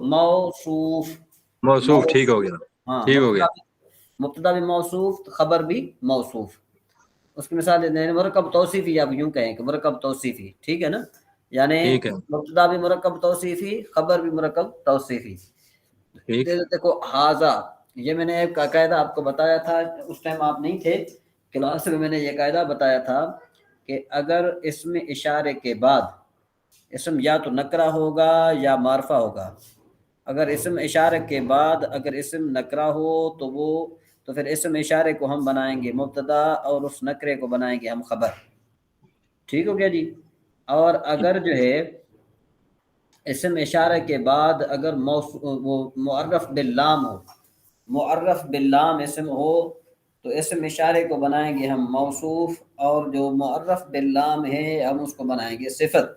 موصوف موصوف ٹھیک ہو گیا ہاں ٹھیک ہو گیا مبتدا بھی موصوف خبر بھی موصوف. اس کی مثال مرکب توصیفی آپ یوں کہیں کہ مرکب توصیفی ٹھیک ہے نا یعنی ٹھیک ہے مبتدا بھی مرکب توصیفی خبر بھی مرکب توصیفی. ٹھیک دیکھو حاذا یہ میں نے ایک قاعدہ آپ کو بتایا تھا اس ٹائم آپ نہیں تھے کلاس میں نے یہ قاعدہ بتایا تھا کہ اگر اسم اشارے کے بعد اسم یا تو نکرہ ہوگا یا معرفہ ہوگا. اگر اسم اشارے کے بعد اگر اسم نکرہ ہو تو پھر اسم اشارے کو ہم بنائیں گے مبتدا اور اس نکرے کو بنائیں گے ہم خبر. ٹھیک ہو گیا جی. اور اگر جو ہے اسم اشارہ کے بعد اگر وہ معرف باللام ہو معرف باللام اسم ہو تو اسم اشارے کو بنائیں گے ہم موصوف اور جو معرف باللام ہے ہم اس کو بنائیں گے صفت.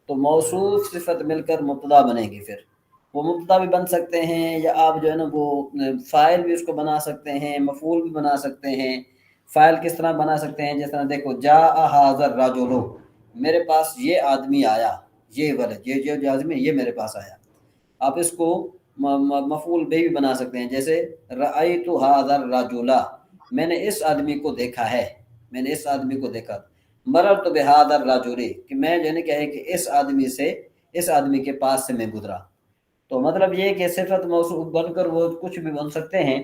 تو موصوف صفت مل کر مبتدا بنے گی. پھر وہ مبتدا بھی بن سکتے ہیں یا آپ جو ہے نا وہ فاعل بھی اس کو بنا سکتے ہیں مفعول بھی بنا سکتے ہیں. فاعل کس طرح بنا سکتے ہیں جس طرح دیکھو جاء ھذا الرجل میرے پاس یہ آدمی آیا یہ ولد یہ جو آدمی یہ میرے پاس آیا. آپ اس کو مفعول بھی بنا سکتے ہیں جیسے رأیت ھذا الرجل میں نے اس آدمی کو دیکھا ہے میں نے اس آدمی کو دیکھا. مررت بھذا الرجل کہ میں جو ہے کہ اس آدمی کے پاس سے میں گزرا. تو مطلب یہ کہ صفت موصوف بن کر وہ کچھ بھی بن سکتے ہیں.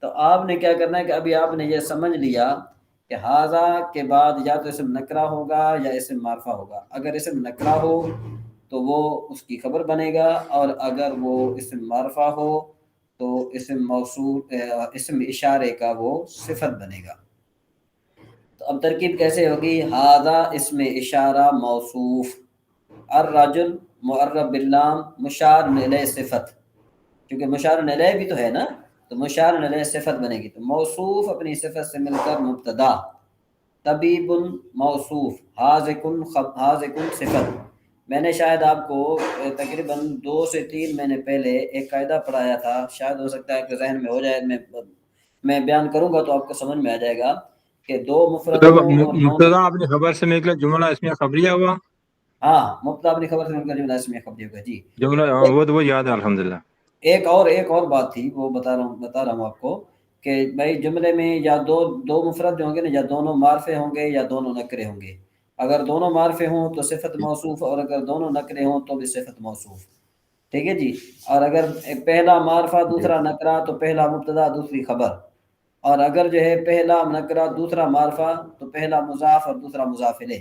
تو آپ نے کیا کرنا ہے کہ ابھی آپ نے یہ سمجھ لیا کہ ھذا کے بعد یا تو اسم نکرہ ہوگا یا اسم معرفہ ہوگا. اگر اسم نکرہ ہو تو وہ اس کی خبر بنے گا اور اگر وہ اسم معرفہ ہو تو اسم موصول اسم اشارے کا وہ صفت بنے گا. تو اب ترکیب کیسے ہوگی ھذا اسم اشارہ موصوف الرجل معرف باللام مشار الیہ صفت کیونکہ مشار الیہ بھی تو ہے نا تو مشار الیہ صفت بنے گی. تو موصوف اپنی صفت سے مل کر مبتدا طبیب موصوف حاذق صفت. میں نے شاید آپ کو تقریباً 2 سے 3 مہینے پہلے ایک قاعدہ پڑھایا تھا شاید ہو سکتا ہے کہ ذہن میں ہو جائے میں بیان کروں گا تو آپ کو سمجھ میں آ جائے گا کہ 2 مفرد ہوں اور مبتدا اپنی خبر سے مل کر جملہ اسمیہ خبریہ ہوا. ہاں مبتدا اپنی خبر سے مل کر جملہ اسمیہ خبریہ ہوگا جی. جملہ وہ یاد ہے الحمدللہ. ایک اور بات تھی وہ بتا رہا ہوں آپ کو کہ بھائی جملے میں یا دو مفرد ہوں گے نا یا دونوں معرفے ہوں گے یا دونوں نکرے ہوں گے. اگر دونوں معرفے ہوں تو صفت موصوف اور اگر دونوں نکرے ہوں تو بھی صفت موصوف. ٹھیک ہے جی. اور اگر پہلا معرفہ دوسرا نکرہ تو پہلا مبتدا دوسری خبر. اور اگر جو ہے پہلا نکرہ دوسرا معرفہ تو پہلا مضاف اور دوسرا مضاف الیہ.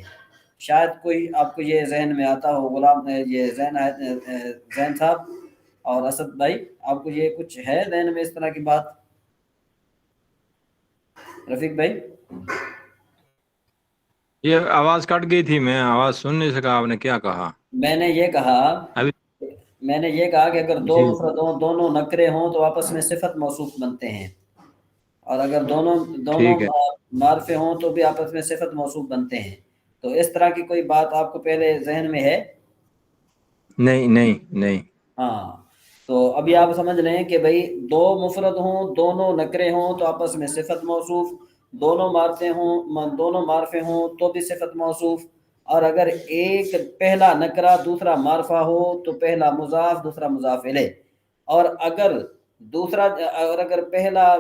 شاید کوئی آپ کو یہ ذہن میں آتا ہو غلام یہ ذہن صاحب اور اسد بھائی آپ کو یہ کچھ ہے ذہن میں اس طرح کی بات. رفیق بھائی یہ آواز کٹ گئی تھی میں آواز سن نہیں سکا آپ نے کیا کہا. میں نے یہ کہا ابھی کہ اگر 2 جی مفرد ہوں دونوں نکرے ہوں تو آپس میں صفت موصوف بنتے ہیں اور اگر دونوں ٹھیک ہے معرفے ہوں تو بھی آپس میں صفت موصوف بنتے ہیں. تو اس طرح کی کوئی بات آپ کو پہلے ذہن میں ہے؟ نہیں. ہاں تو ابھی آپ سمجھ رہے ہیں کہ بھئی 2 مفرد ہوں دونوں نکرے ہوں تو آپس میں صفت موصوف دونوں معرفے ہوں تو بھی صفت موصوف. اور اگر ایک پہلا نکرہ دوسرا معرفہ ہو تو پہلا مضاف دوسرا مضاف الیہ. اور اگر پہلا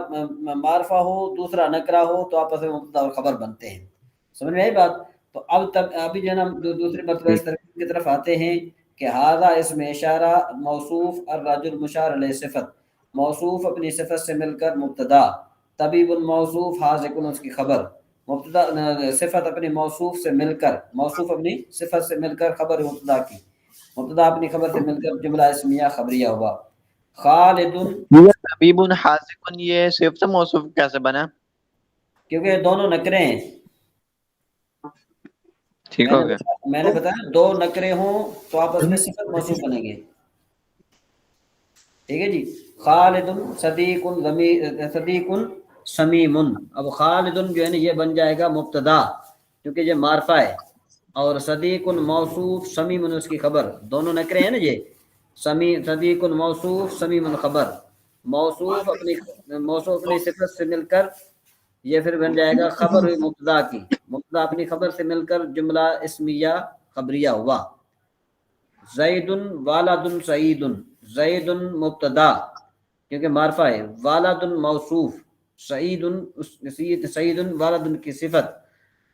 معرفہ ہو دوسرا نکرہ ہو تو آپس میں مبتدا اور خبر بنتے ہیں. سمجھ میں آئی بات؟ تو ابھی جو ہے نا دوسری مرتبہ اس ترکیب کی طرف آتے ہیں کہ ھذا اسم اشارہ موصوف الرجل مشار الیہ صفت. موصوف اپنی صفت سے مل کر مبتدا طبیب موصوف حاذق اس کی خبر. مبتدا صفت اپنی موصوف سے مل کر خبر مبتدا کی. مبتدا اپنی خبر سے مل کر جملہ اسمیہ خبریہ ہوا. خالد طبیب حاذق یہ صفت موصوف کیسے بنا؟ کیونکہ دونوں نکرے ہیں. ٹھیک ہو گیا. میں نے بتایا 2 نکرے ہوں تو آپس میں صفت موصوف بنیں گے. ٹھیک ہے جی. خالد صدیق سمیم. اب خالد جو ہے نا یہ بن جائے گا مبتدا کیونکہ یہ معرفہ ہے اور صدیق موصوف سمیم اس کی خبر. دونوں نکرے ہیں نا یہ صدیق موصوف سمیم خبر. موصوف اپنی صفت سے مل کر یہ پھر بن جائے گا خبر مبتدا کی. مبتدا اپنی خبر سے مل کر جملہ اسمیہ خبریہ ہوا. زید والد سعید زید مبتدا کیونکہ معرفہ ہے، والد موصوف، سعید سعید والد کی صفت،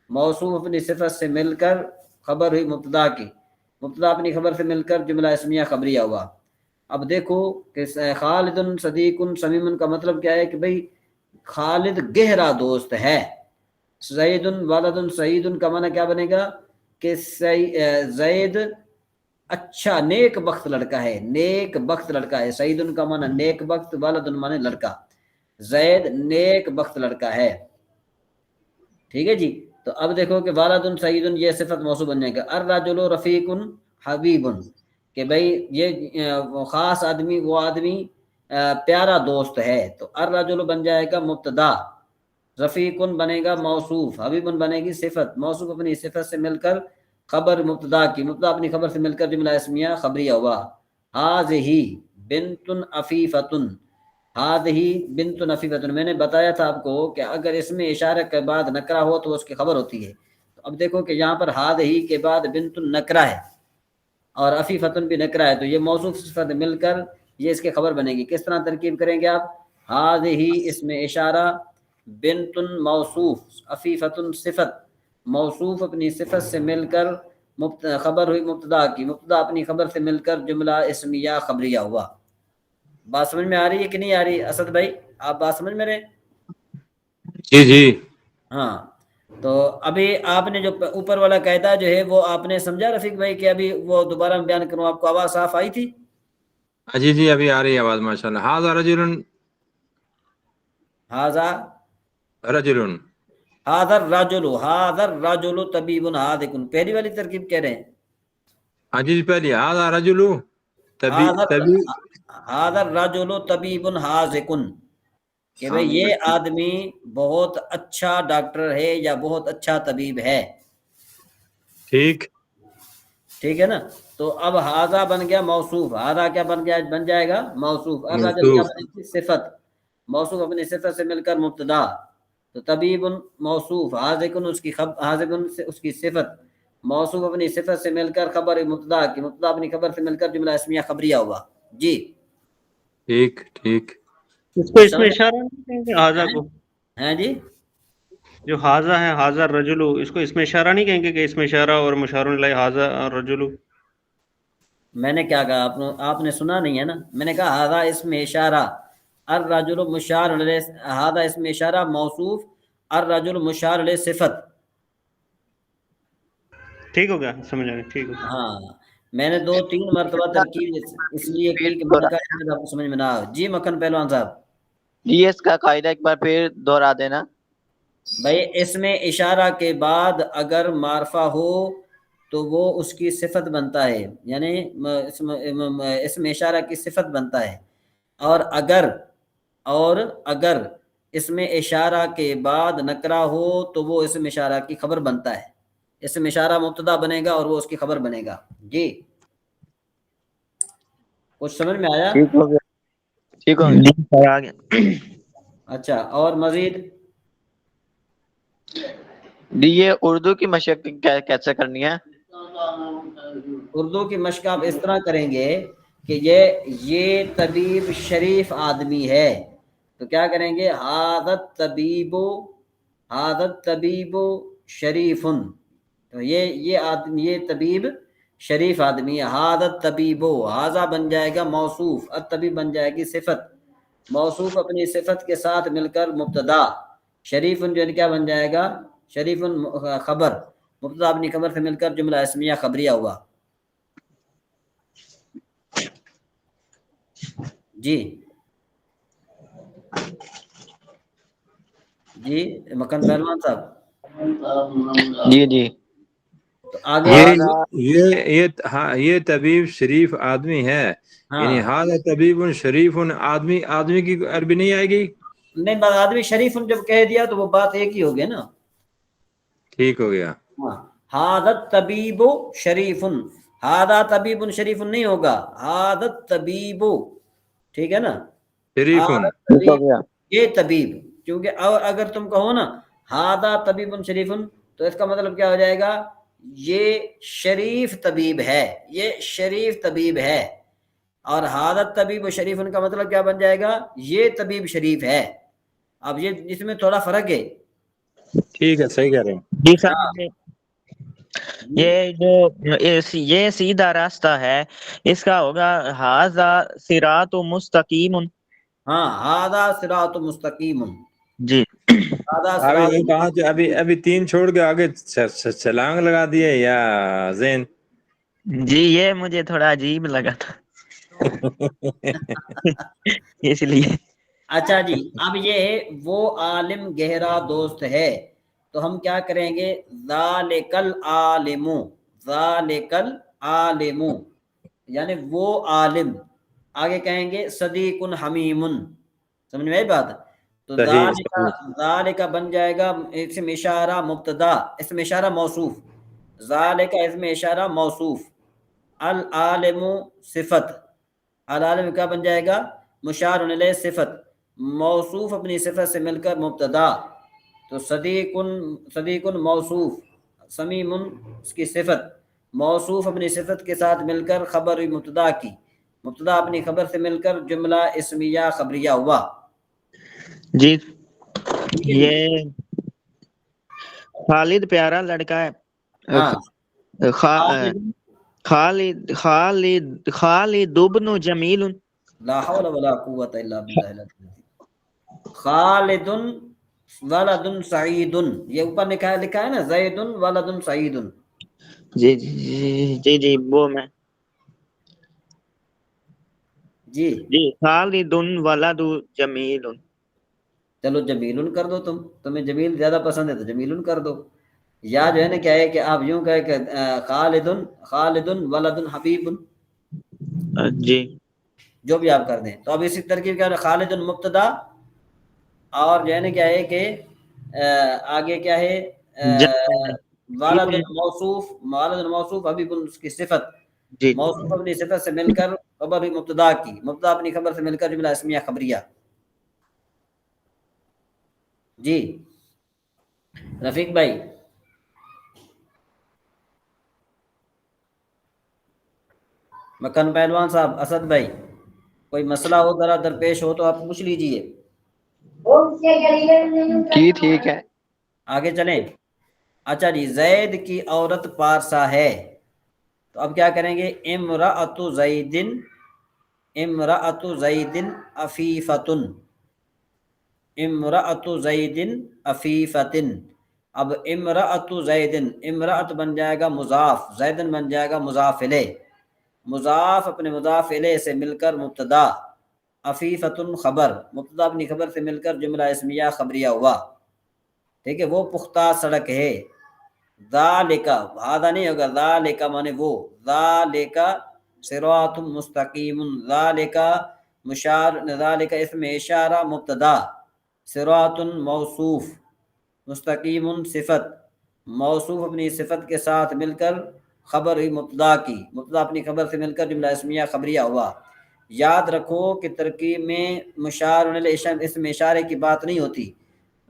موصوف اپنی صفت سے مل کر خبر ہوئی مبتدا کی، مبتدا اپنی خبر سے مل کر جملہ اسمیہ خبریہ ہوا۔ اب دیکھو کہ خالد صدیق سمیم کا مطلب کیا ہے کہ بھئی خالد گہرا دوست ہے، زید والد سعید کا معنی کیا بنے گا کہ زید اچھا نیک بخت لڑکا ہے، نیک بخت لڑکا ہے، سعید کا معنی نیک بخت، والد معنی لڑکا، زید نیک بخت لڑکا ہے، ٹھیک ہے جی۔ تو اب دیکھو کہ والد سعید یہ صفت موصوف بن جائے گا، الرجل رفیق حبیب کہ بھئی یہ خاص آدمی وہ آدمی پیارا دوست ہے، تو الرجل بن جائے گا مبتدا، رفیق بنے گا موصوف، حبیب بنے گی صفت، موصوف اپنی صفت سے مل کر خبر مبتدا کی، مبتدا اپنی خبر سے مل کر جملہ اسمیہ خبریہ ہوا۔ ہذہ بنت عفیفۃ، ہذہ بنت عفیفۃ، میں نے بتایا تھا آپ کو کہ اگر اس میں اشارہ کے بعد نکرہ ہو تو اس کی خبر ہوتی ہے۔ تو اب دیکھو کہ یہاں پر ہذہ کے بعد بنت نکرہ ہے اور عفیفۃ بھی نکرہ ہے، تو یہ موصوف صفت مل کر یہ اس کی خبر بنے گی۔ کس طرح ترکیب کریں گے آپ؟ ہذہ اس میں اشارہ، بنت موصوف، عفیفۃ صفت، موصوف اپنی صفت سے مل کر خبر ہوئی مبتدا کی، مبتدا اپنی خبر سے مل کر جملہ اسمیہ خبریہ ہوا۔ بات سمجھ میں آ رہی ہے کہ نہیں آ رہی اسد بھائی؟ آپ بات سمجھ میں رہے؟ جی جی ہاں، تو ابھی آپ نے جو اوپر والا قاعدہ جو ہے وہ آپ نے سمجھا رفیق بھائی کہ ابھی وہ دوبارہ میں بیان کروں، آپ کو آواز صاف آئی تھی؟ جی جی ابھی آ رہی ہے آواز ماشاءاللہ۔ ھذا رجل، ھذا رجل، ھذا الرجل طبیب حاذق، پہلی والی ترکیب کہہ رہے ہیں، ہاں جی پہلی ھذا رجل تبی تبی ھذا الرجل طبیب حاذق کہ بھئی یہ آدمی بہت اچھا ڈاکٹر ہے یا بہت اچھا طبیب ہے، ٹھیک ٹھیک ہے نا۔ تو اب ھذا بن گیا موصوف، ھذا کیا بن جائے گا موصوف، الرجل کیا موصوف، بنے گی صفت، موصوف اپنی صفت سے مل کر مبتدا، تو طبیب موصوف، حاذق اس کی حاذق سے اس کی صفت، موصوف اپنی صفت سے مل کر خبر مبتدا کی، مبتدا اپنی خبر سے مل کر جملہ اسمیہ خبریہ ہوا جی۔ ٹھیک ٹھیک، اس کو اس میں اشارہ نہیں کہیں گے ہاضا کو؟ ہیں جی، جو ہاضا ہے ہاضا رجلو، اس کو اس میں اشارہ نہیں کہیں گے کہ اس میں اشارہ اور مشار الیہ ہاضا رجلو؟ میں نے کیا کہا آپ نے سنا نہیں ہے نا، میں نے کہا ھذا اس میں اشارہ، الرجل مشار الیہ، ھذا اس میں اشارہ موصوف، الرجل مشار الیہ صفت۔ ٹھیک ہو گیا، سمجھ آ گیا، ٹھیک ہو گیا۔ ہاں میں نے 2-3 مرتبہ ترکیب اس لیے کی کہ میں نے کہا شاید آپ کو سمجھ میں نہ آئے۔ جی مکھن پہلوان صاحب، یہ اس کا قاعدہ ایک بار پھر دوہرا دینا۔ بھائی اس میں اشارہ کے بعد اگر معرفہ ہو تو وہ اس کی صفت بنتا ہے، یعنی اس میں اشارہ کی صفت بنتا ہے، اور اگر اس میں اشارہ کے بعد نکرہ ہو تو وہ اس میں اشارہ کی خبر بنتا ہے، اس میں اشارہ مبتدا بنے گا اور وہ اس کی خبر بنے گا جی۔ کچھ سمجھ میں آیا؟ ٹھیک ہو گیا، ٹھیک ہو گیا۔ اچھا اور مزید؟ یہ اردو کی مشق کیسے کرنی ہے؟ اردو کی مشق آپ اس طرح کریں گے کہ یہ طبیب شریف آدمی ہے، تو کیا کریں گے؟ حاضت طبیب شریف، تو یہ طبیب شریف آدمی ہے، حاضت طبیب، حاضہ بن جائے گا موصوف، الطبیب بن جائے گی صفت، موصوف اپنی صفت کے ساتھ مل کر مبتدا، شریف جو کیا بن جائے گا؟ شریف خبر، مبتدا اپنی خبر سے مل کر جملہ اسمیہ خبریہ ہوا جی۔ جی مکن پہلوان صاحب، جی جی، تو آگے یہ طبیب شریف آدمی ہے، یعنی ہاں ھذا طبیب شریف آدمی کی عربی نہیں آئے گی؟ نہیں، بات آدمی شریف جب کہہ دیا تو وہ بات ایک ہی ہو گیا نا۔ ٹھیک ہو گیا، حاضت طبیب شریف، ہادہ طبیب شریف نہیں ہوگا، حاضت طبیب، ٹھیک ہے نا، شریفن، حاضت ٹھیک ہو طبیب، گیا۔ یہ طبیب، کیونکہ اگر تم کہو نا ہادہ طبیب شریف تو اس کا مطلب کیا ہو جائے گا؟ یہ شریف طبیب ہے، یہ شریف طبیب ہے، اور حادت طبیب شریف ان کا مطلب کیا بن جائے گا؟ یہ طبیب شریف ہے. اب یہ اس میں تھوڑا فرق ہے. ٹھیک ہے صحیح کہہ رہے ہیں. جی ہاں صاحب یہ جو یہ سیدھا راستہ ہے اس کا ہوگا ھذا صراط مستقیم. ہاں ھذا صراط مستقیم. جی ھذا ابھی صراط یہ کہاں سے ابھی 3 چھوڑ کے آگے چھلانگ لگا دیے یا زین؟ جی یہ مجھے تھوڑا عجیب لگا تھا اس لیے. اچھا جی اب یہ وہ عالم گہرا دوست ہے تو ہم کیا کریں گے؟ ذالک العالم، ذالک العالم یعنی وہ عالم. آگے کہیں گے صدیق حمیم. سمجھ میں آئی بات؟ تو صحیح صحیح. ذالک بن جائے گا اسم اشارہ مبتدا، اسم اشارہ موصوف. ذالک اسم اشارہ موصوف، العالم صفت. العالم کیا بن جائے گا؟ مشار الیہ صفت. موصوف اپنی صفت سے مل کر مبتدا. تو صدیق موصوف، سمیم اس کی صفت. موصوف اپنی صفت کے ساتھ مل کر خبر مبتدا کی، مبتدا اپنی خبر سے مل کر جملہ اسمیہ خبریہ ہوا. جی ٹھیک ہے جی. یہ خالد پیارا لڑکا ہے. ہاں خالد خالد ابن جمیل. لا حول ولا قوت الا باللہ. خالد ولد سعید، یہ اوپر لکھا ہے نا زید ولد سعید. جی جی جی جی وہ میں جی جی خالد ولد جمیل. چلو جمیل کر دو. تمہیں جمیل زیادہ پسند ہے تو جمیل کر دو. یا جو ہے نا کیا ہے کہ آپ یوں کہے کہ خالد ولد حبیب، جی جو بھی آپ کر دیں. تو اب اسی ترکیب کیا ہے؟ خالد مبتدا اور جو ہے نا کیا ہے کہ آگے کیا ہے؟ والد موصوف، والد موصوف حبیب اس کی صفت. جی موصوف اپنی صفت سے مل کر خبر مبتدا کی، مبتدا اپنی خبر سے مل کر جملہ اسمیہ خبریہ. جی رفیق بھائی. مکن پہلوان صاحب، اسد بھائی، کوئی مسئلہ ہو ذرا درپیش ہو تو آپ پوچھ لیجئے. جی ٹھیک ہے. آگے چلیں. اچھا جی زید کی عورت پارسا ہے تو اب کیا کریں گے؟ امرأۃ زید، امرأۃ زید عفیفۃ، امرأۃ زید عفیفۃ. اب امرأۃ زید، امرأۃ بن جائے گا مضاف، زیدن بن جائے گا مضاف الیہ. مضاف اپنے مضاف الیہ سے مل کر مبتدا، عفیفۃ خبر، مبتدا اپنی خبر سے مل کر جملہ اسمیہ خبریہ ہوا. ٹھیک ہے. وہ پختہ سڑک ہے. ذالک، ہذا نہیں ہوگا، ذالک مانے وہ، ذالک صراط مستقیم. ذالک مشار، ذالک اسم اشارہ مبتدا، صراط موصوف، مستقیم صفت. موصوف اپنی صفت کے ساتھ مل کر خبر ہوئی مبتدا کی، مبتدا اپنی خبر سے مل کر جملہ اسمیہ خبریہ ہوا. یاد رکھو کہ ترکیب میں مشار اسم اشارے کی بات نہیں ہوتی.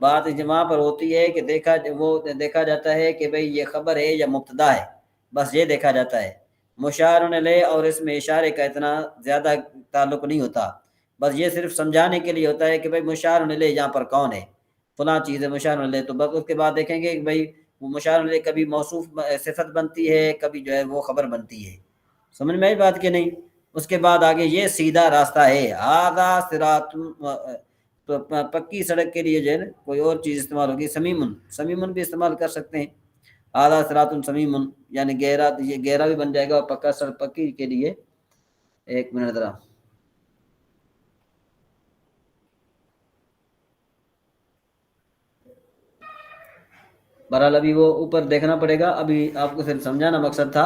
بات وہاں پر ہوتی ہے کہ دیکھا جاتا ہے کہ بھئی یہ خبر ہے یا مبتدا ہے، بس یہ دیکھا جاتا ہے. مشار الیہ اور اس میں اشارے کا اتنا زیادہ تعلق نہیں ہوتا. بس یہ صرف سمجھانے کے لیے ہوتا ہے کہ بھئی مشار الیہ یہاں پر کون ہے، فلاں چیز ہے مشار الیہ. تو بس اس کے بعد دیکھیں گے کہ بھئی وہ مشار الیہ کبھی موصوف صفت بنتی ہے، کبھی جو ہے وہ خبر بنتی ہے. سمجھ میں آئی بات کہ نہیں؟ اس کے بعد آگے یہ سیدھا راستہ ہے. ھذا صراط، تو پکی سڑک کے لیے جو ہے نا کوئی اور چیز استعمال ہوگی. سمیمن، سمیمن بھی استعمال کر سکتے ہیں. ھذا صراط سمیمن یعنی گہرا، یہ گہرا بھی بن جائے گا. اور پکا سڑک پکی کے لیے، ایک منٹ ذرا، بہرحال ابھی وہ اوپر دیکھنا پڑے گا. ابھی آپ کو صرف سمجھانا مقصد تھا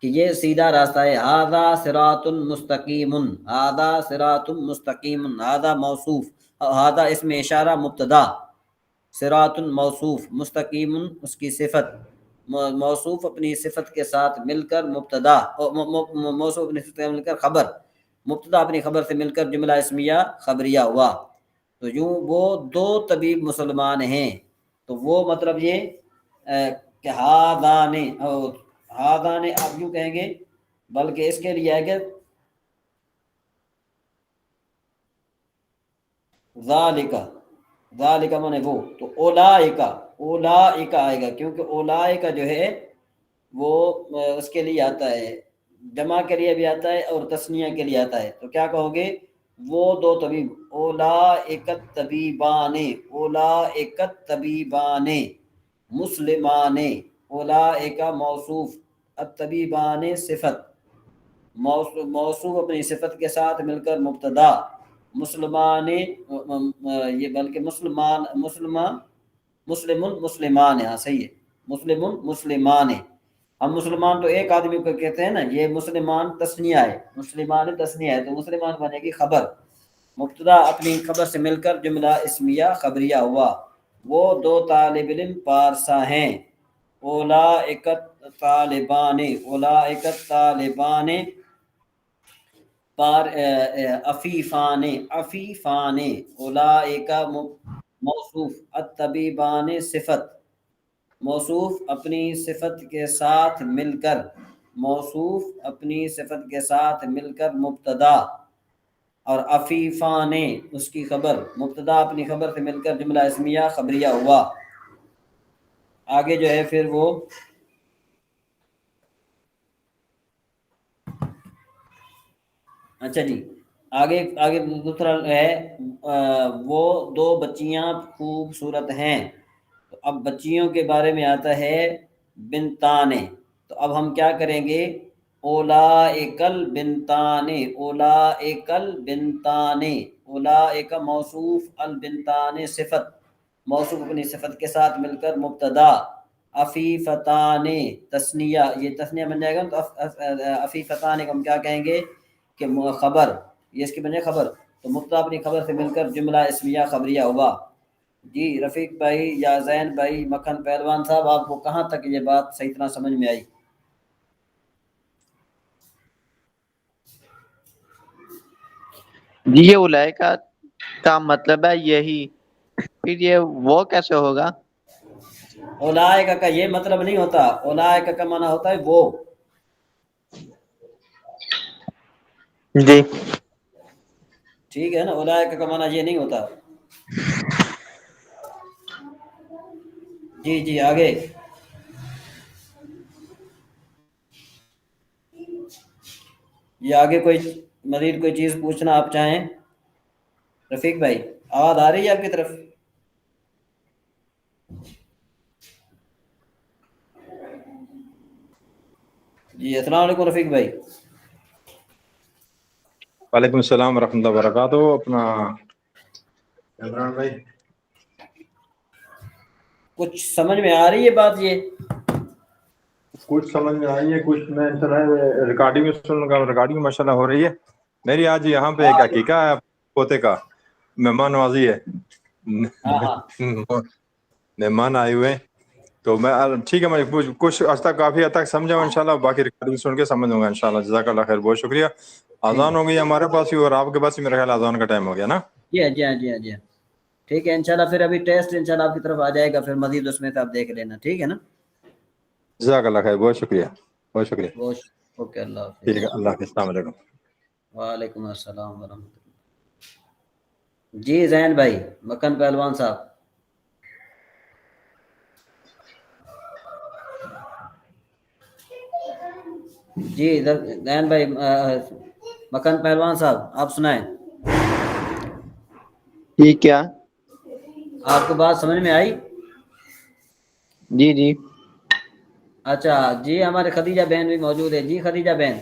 کہ یہ سیدھا راستہ ہے. ھذا صراط مستقیم، ھذا صراط مستقیم. ھذا موصوف، ھذا اسم اشارہ مبتدا، صراط موصوف، مستقیم اس کی صفت. موصوف اپنی صفت کے ساتھ مل کر مبتدا، موصوف اپنی صفت سے مل کر خبر، مبتدا اپنی خبر سے مل کر جملہ اسمیہ خبریہ ہوا. تو یوں وہ دو طبیب مسلمان ہیں. تو وہ مطلب یہ کہ ہادان آپ یوں کہیں گے، بلکہ اس کے لیے ہے کہ ذالکا، ذالکا مانے وہ، تو اولائکا، اولائکا آئے گا، کیونکہ اولائکا جو ہے وہ اس کے لیے آتا ہے، جمع کے لیے بھی آتا ہے اور تثنیہ کے لیے آتا ہے، تو کیا کہو گے؟ وہ دو طبیب، اولائکت طبیبان، اولائکت طبیبان مسلمان، اولائکا موصوف، الطبیبان صفت، موصوف اپنی صفت کے ساتھ مل کر مبتدا، مسلمان یہ بلکہ مسلمان مسلمان، ہاں صحیح ہے، مسلمان، ہم مسلمان تو ایک آدمی کو کہتے ہیں نا، یہ مسلمان تثنیہ ہے، مسلمان تثنیہ ہے، تو مسلمان بنے گی خبر، مبتدا اپنی خبر سے مل کر جملہ اسمیہ خبریہ ہوا۔ وہ دو طالب علم پارسا ہیں، اولائکت طالبان، اولائکت طالبان عفیفان، عفیفان، اولائکا موصوف، الطبیبان صفت، موصوف اپنی صفت کے ساتھ مل کر، موصوف اپنی صفت کے ساتھ مل کر مبتدا، اور عفیفان اس کی خبر، مبتدا اپنی خبر سے مل کر جملہ اسمیہ خبریہ ہوا۔ آگے جو ہے پھر وہ اچھا جی، آگے دوسرا ہے وہ دو بچیاں خوبصورت ہیں، تو اب بچیوں کے بارے میں آتا ہے بنتان، تو اب ہم کیا کریں گے؟ اولائک البنتان، اولائک البنتان، اولائک موصوف، البنتان صفت، موصوف اپنی صفت کے ساتھ مل کر مبتدا، عفیفتان تثنیہ، یہ تثنیہ بن جائے گا، تو عفیفتان کو ہم کیا کہیں گے کہ خبر، یہ اس کی بن جائے خبر، تو مبتدا اپنی خبر سے مل کر جملہ اسمیہ خبریہ ہوا۔ جی رفیق بھائی یا زین بھائی، مکھن پہلوان صاحب، آپ کو کہاں تک یہ بات صحیح طرح سمجھ میں آئی؟ جی یہ اولئکا کا مطلب ہے یہی، پھر یہ وہ کیسے ہوگا؟ اولائکا کا یہ مطلب نہیں ہوتا، اولائکا کا معنی ہوتا ہے وہ، جی ٹھیک ہے نا، اولائکا کا معنی یہ نہیں ہوتا۔ جی جی آگے، یہ آگے کوئی مزید کوئی چیز پوچھنا آپ چاہیں؟ رفیق بھائی آواز آ رہی ہے آپ کی طرف؟ جی السلام علیکم رفیق بھائی۔ وعلیکم السلام ورحمۃ اللہ وبرکاتہ۔ اپنا عمران بھائی کچھ سمجھ میں آ رہی ہے بات؟ یہ کچھ سمجھ میں آئی ہے، کچھ میں ریکارڈنگ میں سن لوں، ریکارڈنگ ماشاء اللہ ہو رہی ہے میری۔ آج یہاں پہ ایک عقیقہ ہے پوتے کا، مہمان نوازی ہے، مہمان آئے ہوئے، تو میں ٹھیک ہے، میں کچھ حد تک کافی حد تک سمجھا ہوں انشاءاللہ، باقی ریکارڈنگ سن کے سمجھ لوں گا انشاءاللہ۔ جزاک اللہ خیر، بہت شکریہ۔ اذان ہو گئی ہمارے پاس ہی، اور آپ کے پاس ہی میرا خیال اذان کا ٹائم ہو گیا نا؟ جی ہاں جی ہاں جی ہاں جی ہاں، ٹھیک ہے انشاءاللہ، پھر ابھی ٹیسٹ انشاءاللہ آپ کی طرف آ جائے گا، پھر مزید اس میں سے آپ دیکھ لینا، ٹھیک ہے نا؟ جزاک اللہ خیر، بہت شکریہ، بہت شکریہ۔ اوکے، اللہ حافظ۔ ٹھیک ہے، اللہ حافظ، السلام علیکم۔ وعلیکم السلام ورحمۃ اللہ۔ جی زین بھائی، مکھن پہلوان صاحب، جی زین بھائی، مکھن پہلوان صاحب آپ سنائیں، یہ کیا؟ آپ کو بات سمجھ میں آئی؟ جی جی اچھا جی، ہمارے خدیجہ بہن بھی موجود ہے۔ جی خدیجہ بہن،